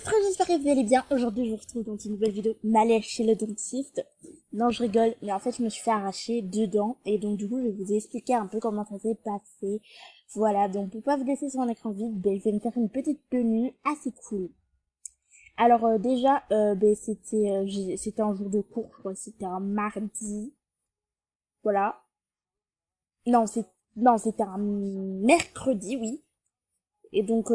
frère, j'espère que vous allez bien. Aujourd'hui, je vous retrouve dans une nouvelle vidéo malaise chez le dentiste. Non, je rigole, mais en fait, je me suis fait arracher deux dents. Et donc, du coup, je vais vous expliquer un peu comment ça s'est passé. Voilà, donc pour pas vous laisser sur un écran vide, je vais me faire une petite tenue assez cool. Alors, déjà, c'était un jour de cours, je crois que c'était un mardi. Voilà. Non, c'était un mercredi, oui. Et donc,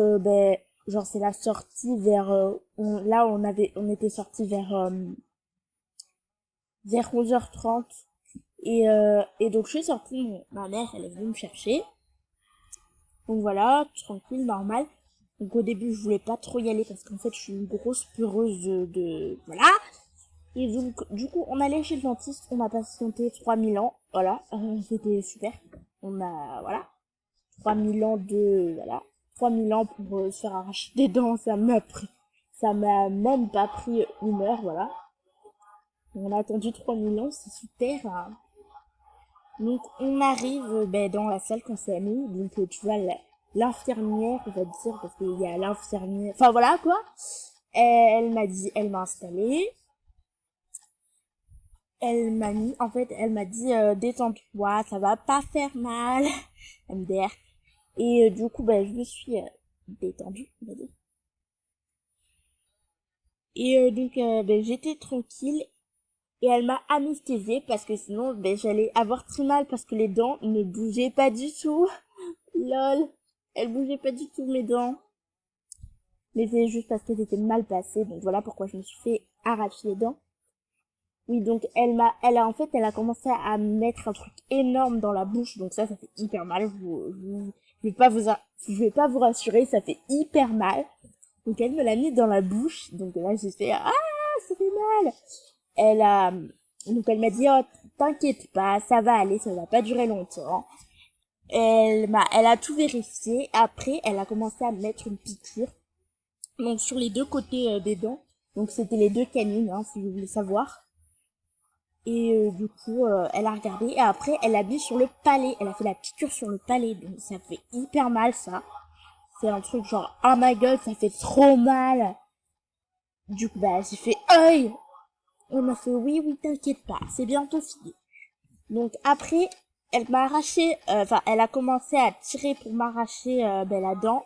genre, c'est la sortie vers, on était sorti vers 11h30. Et donc, je suis sortie, ma mère, elle est venue me chercher. Donc voilà, tranquille, normal. Donc au début, je voulais pas trop y aller parce qu'en fait, je suis une grosse peureuse voilà. Et donc, du coup, on allait chez le dentiste, on a patienté 3000 ans, voilà. C'était super. Voilà. 3000 ans voilà. 3000 ans pour se faire arracher des dents, ça m'a même pas pris une heure, voilà. On a attendu 3000 ans, c'est super, hein. Donc, on arrive, dans la salle qu'on s'est mis, donc, tu vois, l'infirmière, on va dire, parce qu'il y a l'infirmière, enfin, voilà, quoi. Elle m'a installée, elle m'a dit, détends-toi, ça va pas faire mal, MDR. Et du coup, je me suis détendue, on va dire. Et donc, j'étais tranquille et elle m'a anesthésiée parce que sinon, j'allais avoir très mal parce que les dents ne bougeaient pas du tout. Lol, elles bougeaient pas du tout mes dents. Mais c'est juste parce qu'elles étaient mal placées, donc voilà pourquoi je me suis fait arracher les dents. Oui, donc elle a commencé à mettre un truc énorme dans la bouche, donc ça fait hyper mal. Je vais pas vous rassurer, ça fait hyper mal. Donc elle me l'a mis dans la bouche, donc là j'ai fait ah ça fait mal. Elle a donc elle m'a dit oh t'inquiète pas, ça va aller, ça va pas durer longtemps. Elle a tout vérifié. Après elle a commencé à mettre une piqûre donc sur les deux côtés des dents. Donc c'était les deux canines hein, si vous voulez savoir. Et du coup, elle a regardé et après, elle a mis sur le palais. Elle a fait la piqûre sur le palais. Donc ça fait hyper mal, ça. C'est un truc genre, oh my god, ça fait trop mal. Du coup, j'ai fait, aïe. On m'a fait, oui, oui, t'inquiète pas, c'est bientôt fini. Donc après, elle m'a arraché, enfin, elle a commencé à tirer pour m'arracher la dent.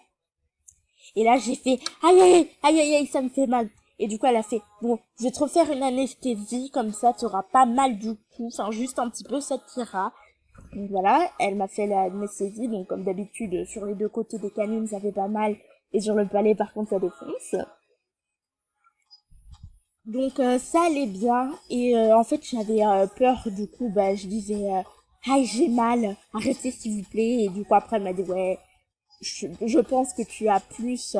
Et là, j'ai fait, aïe, aïe, aïe, aïe, aïe, ça me fait mal. Et du coup, elle a fait, bon, je vais te refaire une anesthésie, comme ça, tu auras pas mal du tout. Enfin, juste un petit peu, ça t'ira. Donc voilà, elle m'a fait l'anesthésie. Donc, comme d'habitude, sur les deux côtés des canines, ça fait pas mal. Et sur le palais, par contre, ça défonce. Donc, ça allait bien. Et en fait, j'avais peur. Du coup, je disais, aïe, j'ai mal. Arrêtez, s'il vous plaît. Et du coup, après, elle m'a dit, ouais, je pense que tu as plus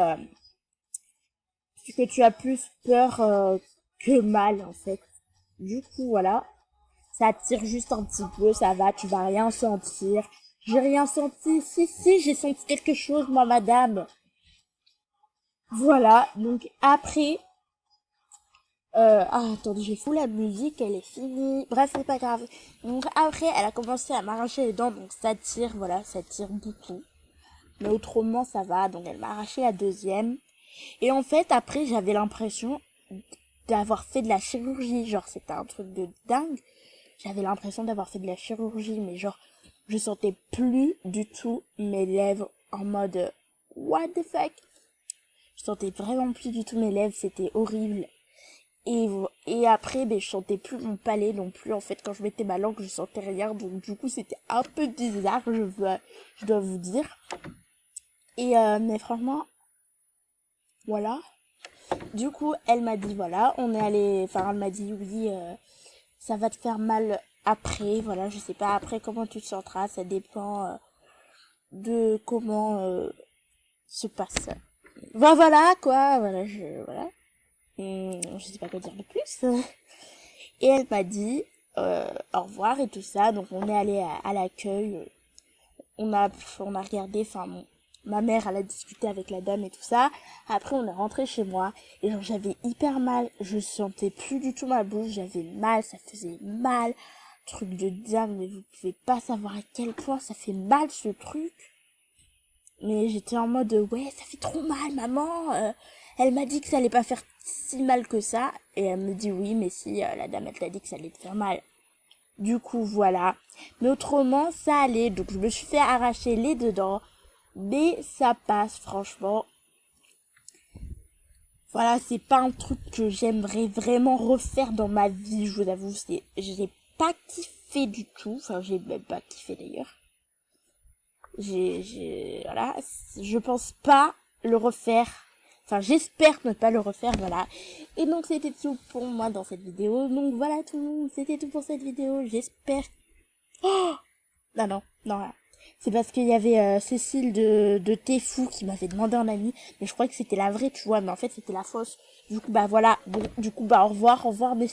peur que mal en fait. Du coup voilà, ça tire juste un petit peu, ça va, tu vas rien sentir. J'ai rien senti, si j'ai senti quelque chose moi madame. Voilà, donc après attendez, j'ai fou la musique, elle est finie. Bref, c'est pas grave. Donc après, elle a commencé à m'arracher les dents, donc ça tire, voilà, ça tire beaucoup. Mais autrement, ça va. Donc elle m'a arraché la deuxième. Et en fait, après, j'avais l'impression d'avoir fait de la chirurgie. Genre, c'était un truc de dingue. J'avais l'impression d'avoir fait de la chirurgie, mais genre, je sentais plus du tout mes lèvres en mode what the fuck. Je sentais vraiment plus du tout mes lèvres, c'était horrible. Et après, je sentais plus mon palais non plus. En fait, quand je mettais ma langue, je sentais rien. Donc, du coup, c'était un peu bizarre, je dois vous dire. Et, mais franchement, voilà. Du coup, elle m'a dit, voilà, elle m'a dit, oui, ça va te faire mal après, voilà, je sais pas, après comment tu te sentiras, ça dépend de comment se passe. Voilà, quoi, voilà, voilà. Je sais pas quoi dire de plus. Et elle m'a dit, au revoir et tout ça, donc on est allé à l'accueil, on a regardé, enfin, ma mère, elle a discuté avec la dame et tout ça. Après, on est rentré chez moi. Et genre, j'avais hyper mal. Je sentais plus du tout ma bouche. J'avais mal. Ça faisait mal. Truc de dingue. Mais vous pouvez pas savoir à quel point ça fait mal, ce truc. Mais j'étais en mode, ouais, ça fait trop mal, maman. Elle m'a dit que ça allait pas faire si mal que ça. Et elle me dit oui, mais si, la dame, elle t'a dit que ça allait te faire mal. Du coup, voilà. Mais autrement, ça allait. Donc, je me suis fait arracher les deux dents. Mais ça passe, franchement. Voilà, c'est pas un truc que j'aimerais vraiment refaire dans ma vie, je vous avoue. J'ai pas kiffé du tout. Enfin, j'ai même pas kiffé d'ailleurs. Voilà. Je pense pas le refaire. Enfin, j'espère ne pas le refaire, voilà. Et donc, c'était tout pour moi dans cette vidéo. Donc, voilà tout le monde. C'était tout pour cette vidéo. J'espère. Oh non, non, non. C'est parce qu'il y avait Cécile de Téfou qui m'avait demandé un ami. Mais je croyais que c'était la vraie, tu vois. Mais en fait, c'était la fausse. Du coup, bah voilà. Bon, du coup, bah au revoir mes